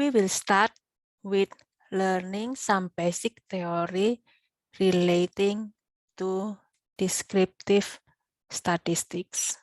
we will start with learning some basic theory relating to descriptive statistics.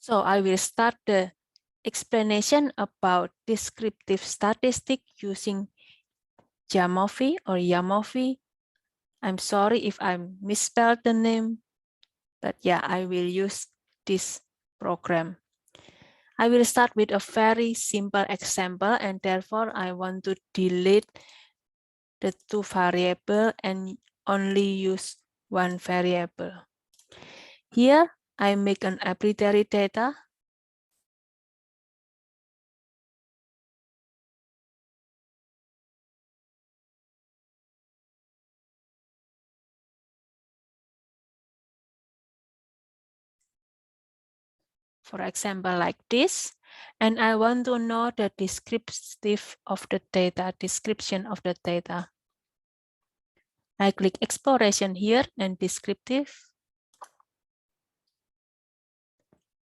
So I will start the explanation about descriptive statistics using Jamovi or Jamovi. I'm sorry if I misspelled the name, but yeah, I will use this program. I will start with a very simple example, and therefore I want to delete the two variables and only use one variable. Here I make an arbitrary data. For example, like this, and I want to know the descriptive of the data, description of the data. I click exploration here and descriptive.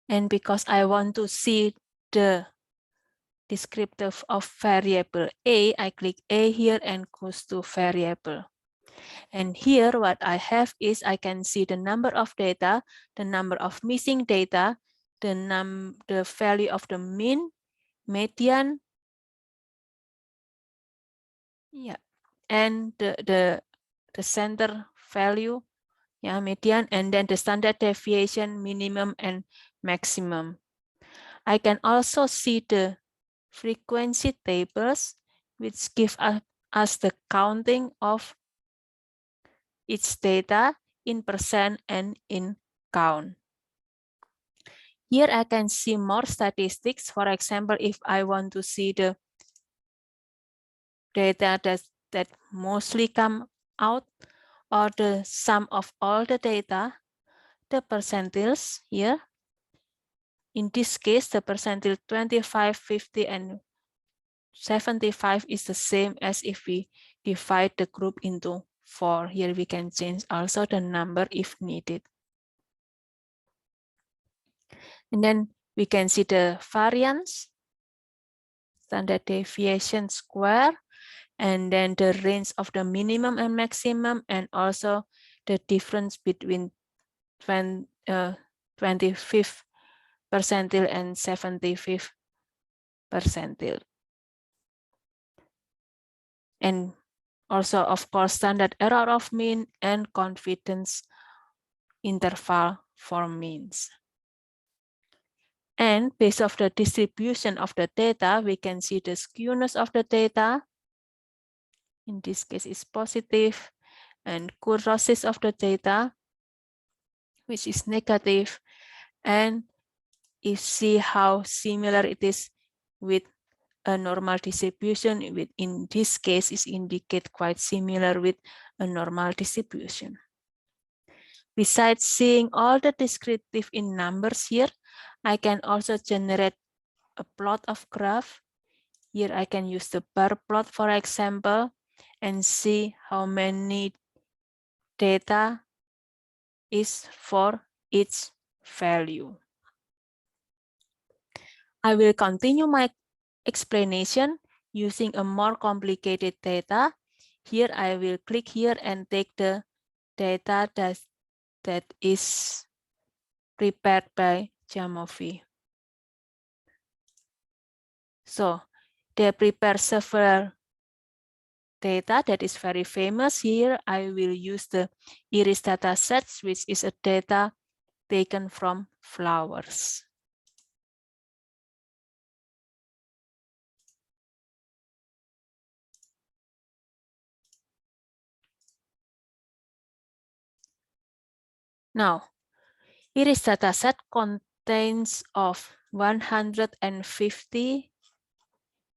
And because I want to see the descriptive of variable A, I click A here and goes to variable. And here what I have is I can see the number of data, the number of missing data, the value of the mean, median, yeah, and the center value, yeah, median, and then the standard deviation, minimum and maximum. I can also see the frequency tables, which give us the counting of each data in percent and in count. Here I can see more statistics. For example, if I want to see the data that mostly come out, or the sum of all the data, the percentiles here. In this case, the percentile 25, 50, and 75 is the same as if we divide the group into 4. Here we can change also the number if needed. And then we can see the variance, standard deviation square, and then the range of the minimum and maximum, and also the difference between 25th percentile and 75th percentile. And also, of course, standard error of mean and confidence interval for means. And based on the distribution of the data, we can see the skewness of the data. In this case, is positive, and kurtosis of the data, which is negative. And you see how similar it is with a normal distribution. In this case, is indicate quite similar with a normal distribution. Besides seeing all the descriptive in numbers here, I can also generate a plot of graph. Here I can use the bar plot, for example, and see how many data is for each value. I will continue my explanation using a more complicated data. Here I will click here and take the data that is prepared by Jamovi. So they prepare several data that is very famous. Here I will use the iris data sets, which is a data taken from flowers. Now, iris dataset contains of 150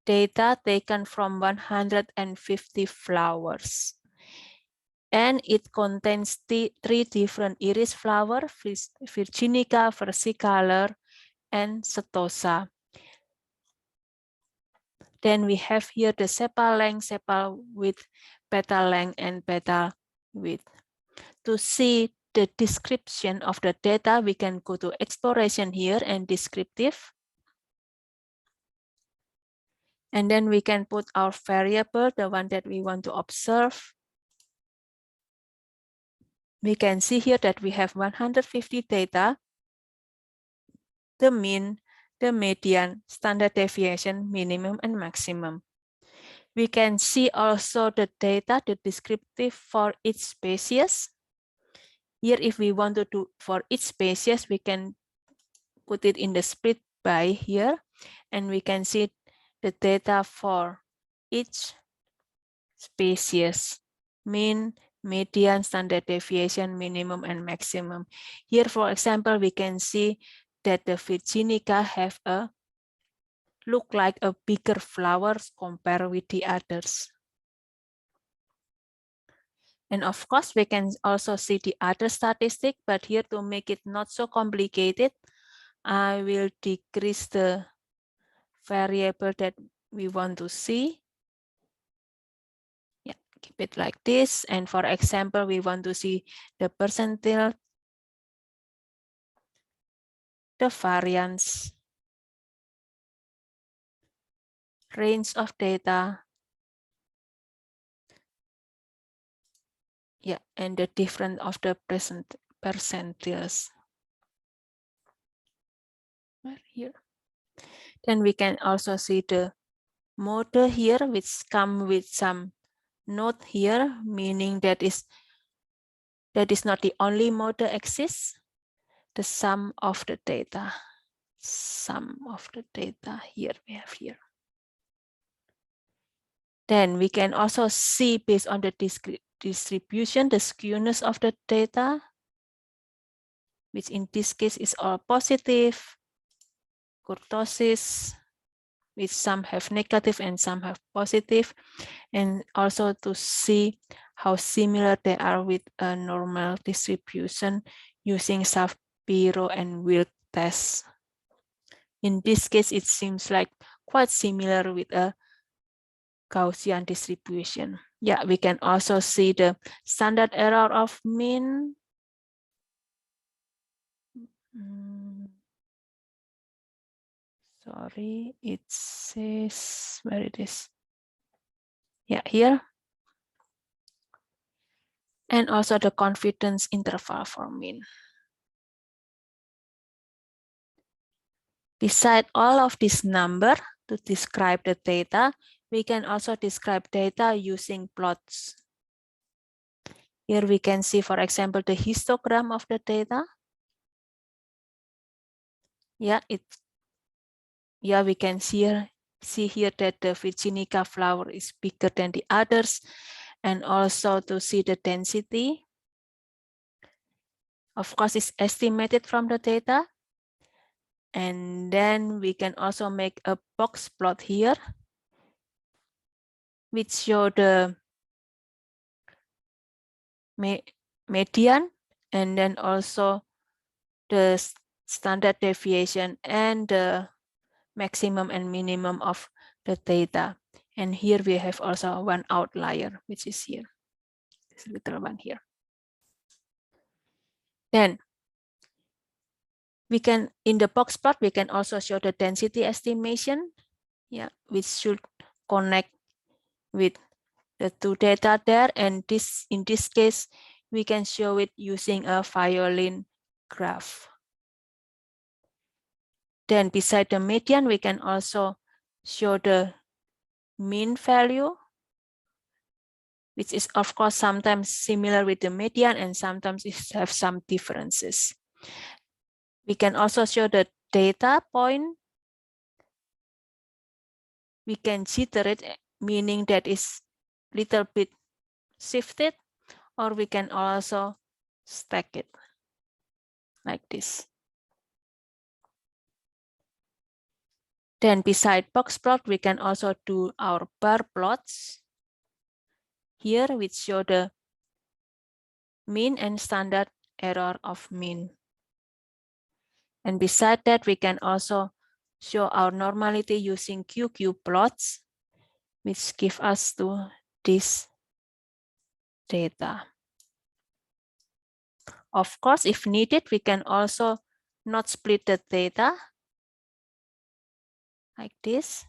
data taken from 150 flowers. And it contains three different iris flowers: Virginica, versicolor, and setosa. Then we have here the sepal length, sepal width, petal length, and petal width. To see the description of the data, we can go to exploration here and descriptive. And then we can put our variable, the one that we want to observe. We can see here that we have 150 data, the mean, the median, standard deviation, minimum, and maximum. We can see also the data, the descriptive for each species. Here, if we want to do for each species, we can put it in the split by here, and we can see the data for each species, mean, median, standard deviation, minimum, and maximum. Here, for example, we can see that the Virginica have a look like a bigger flowers compared with the others. And of course, we can also see the other statistic, but here to make it not so complicated, I will decrease the variable that we want to see. Yeah, keep it like this. And for example, we want to see the percentile, the variance, range of data, yeah, and the difference of the percentiles. Right here. Then we can also see the model here, which come with some note here, meaning that is not the only model exists. The sum of the data. Sum of the data here we have here. Then we can also see based on the distribution, the skewness of the data, which in this case is all positive, kurtosis, which some have negative and some have positive, and also to see how similar they are with a normal distribution using Shapiro and Wilk tests. In this case, it seems like quite similar with a Gaussian distribution. Yeah, we can also see the standard error of mean. Sorry, it says, where it is? Yeah, here. And also the confidence interval for mean. Beside all of this number to describe the data, we can also describe data using plots. Here we can see, for example, the histogram of the data. Yeah, we can see here that the Virginica flower is bigger than the others, and also to see the density. Of course, it's estimated from the data. And then we can also make a box plot here, which show the median and then also the standard deviation and the maximum and minimum of the data. And here we have also one outlier, which is here, this little one here. Then we can, in the box plot, we can also show the density estimation, yeah, which should connect with the two data there. And this, in this case, we can show it using a violin graph. Then beside the median, we can also show the mean value, which is of course sometimes similar with the median and sometimes it have some differences. We can also show the data point. We can jitter it, meaning that is little bit shifted, or we can also stack it like this. Then beside box plot, we can also do our bar plots here, which show the mean and standard error of mean. And beside that, we can also show our normality using QQ plots, which give us to this data. Of course, if needed, we can also not split the data like this.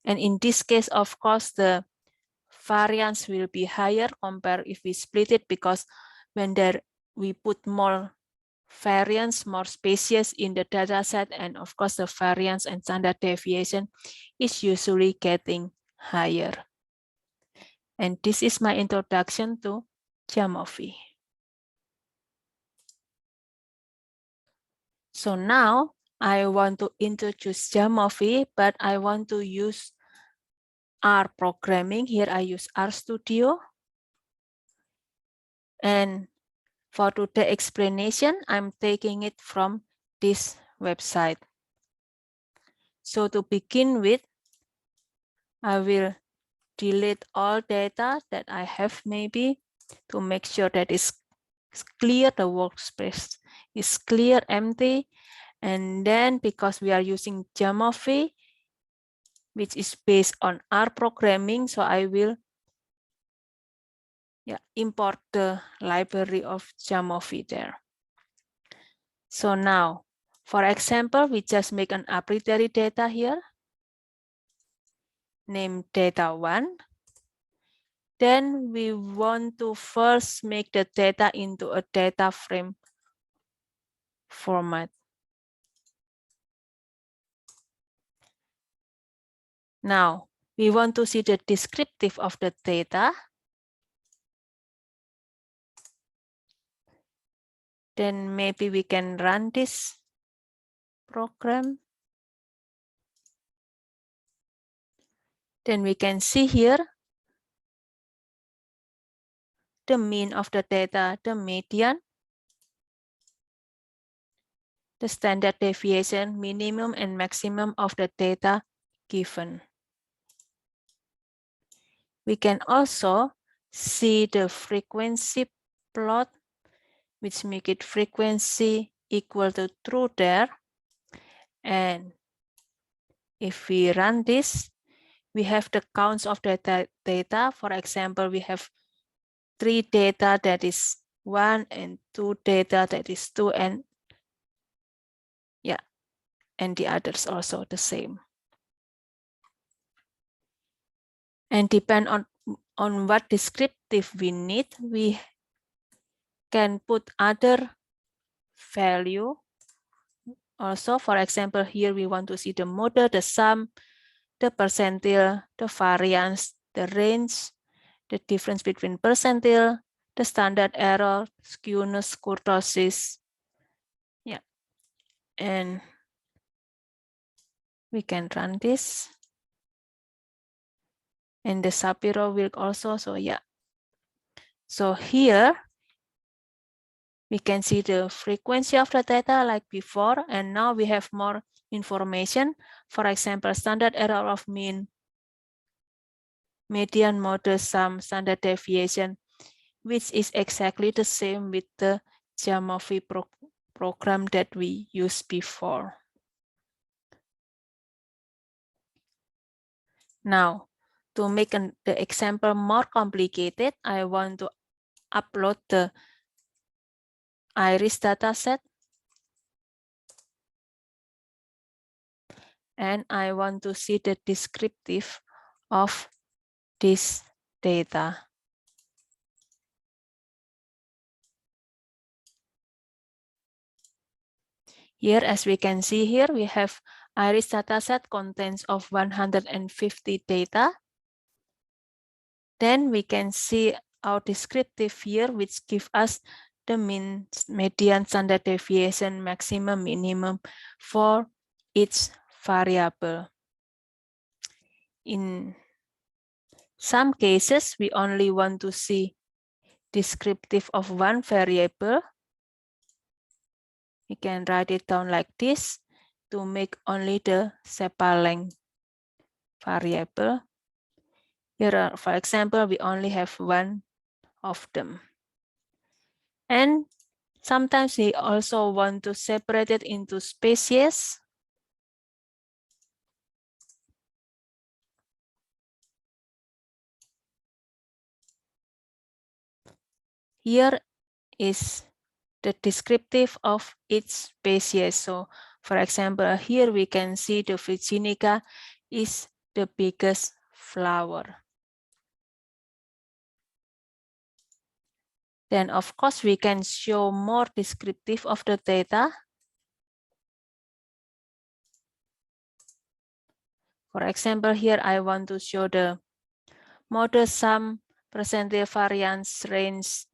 And in this case, of course, the variance will be higher compared if we split it, because when there we put more variance, more species in the data set, and of course the variance and standard deviation is usually getting higher. And this is my introduction to Jamovi. So now I want to introduce Jamovi, but I want to use R programming. Here I use RStudio. And for today's explanation, I'm taking it from this website. So to begin with, I will delete all data that I have, maybe to make sure that it's clear, the workspace is clear, empty. And then because we are using Jamovi, which is based on R programming, so I will import the library of Jamovi there. So now, for example, we just make an arbitrary data here, name data1. Then we want to first make the data into a data frame format. Now, we want to see the descriptive of the data. Then maybe we can run this program. Then we can see here the mean of the data, the median, the standard deviation, minimum and maximum of the data given. We can also see the frequency plot, which make it frequency equal to true there. And if we run this, we have the counts of the data. For example, we have 3 data that is 1 and 2 data that is 2, and and the others also the same. And depend on what descriptive we need, we can put other value also. For example, here we want to see the model, the sum, the percentile, the variance, the range, the difference between percentile, the standard error, skewness, kurtosis. And we can run this. And the Shapiro-Wilk also. So here we can see the frequency of the data like before, and now we have more information. For example, standard error of mean median, model, sum, standard deviation, which is exactly the same with the Jamovi program that we used before. Now, to make the example more complicated, I want to upload the iris dataset. And I want to see the descriptive of this data. Here, as we can see here, we have iris dataset contains of 150 data. Then we can see our descriptive here, which give us the mean, median, standard deviation, maximum, minimum for each variable. In some cases, we only want to see descriptive of one variable. We can write it down like this to make only the sepal length variable. Here, for example, we only have one of them. And sometimes we also want to separate it into species. Here is the descriptive of each species. So, for example, here we can see the Virginica is the biggest flower. Then, of course, we can show more descriptive of the data. For example, here I want to show the model sum, percentile variance range,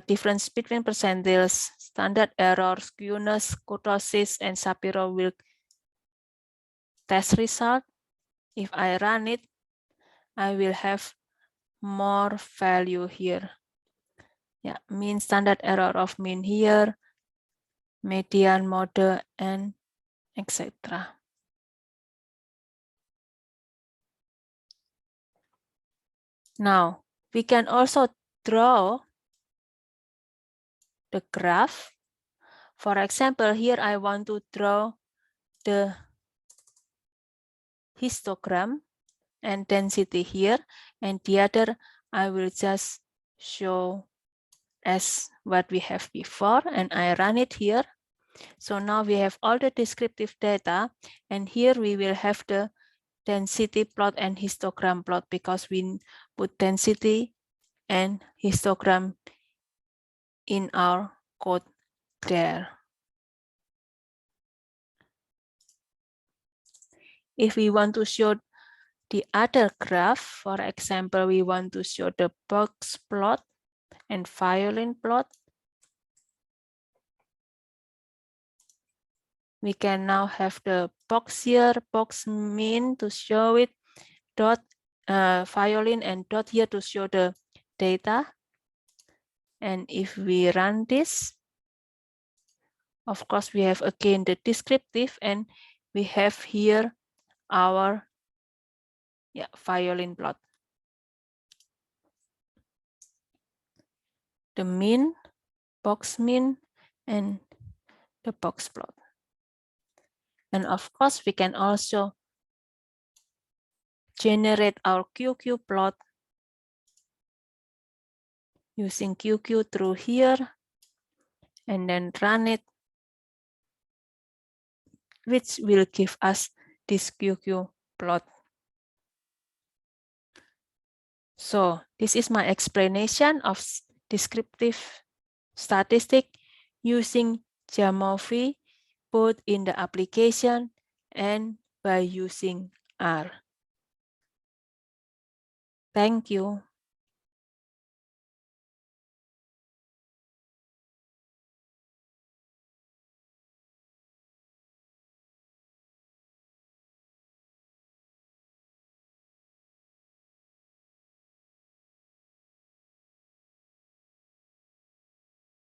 difference between percentiles, standard error, skewness, kurtosis, and Shapiro-Wilk test result. If I run it, I will have more value here. Yeah, mean, standard error of mean here, median, model, and etc. Now, we can also draw the graph. For example, here I want to draw the histogram and density here, and the other I will just show as what we have before, and I run it here. So now we have all the descriptive data, and here we will have the density plot and histogram plot because we put density and histogram in our code there. If we want to show the other graph, for example, we want to show the box plot and violin plot, we can now have the box here, box min to show it, dot violin, and dot here to show the data. And if we run this, of course, we have again the descriptive, and we have here our violin plot. The min, box min, and the box plot. And of course, we can also generate our QQ plot using QQ through here, and then run it, which will give us this QQ plot. So this is my explanation of descriptive statistics using Jamovi, both in the application and by using R. Thank you.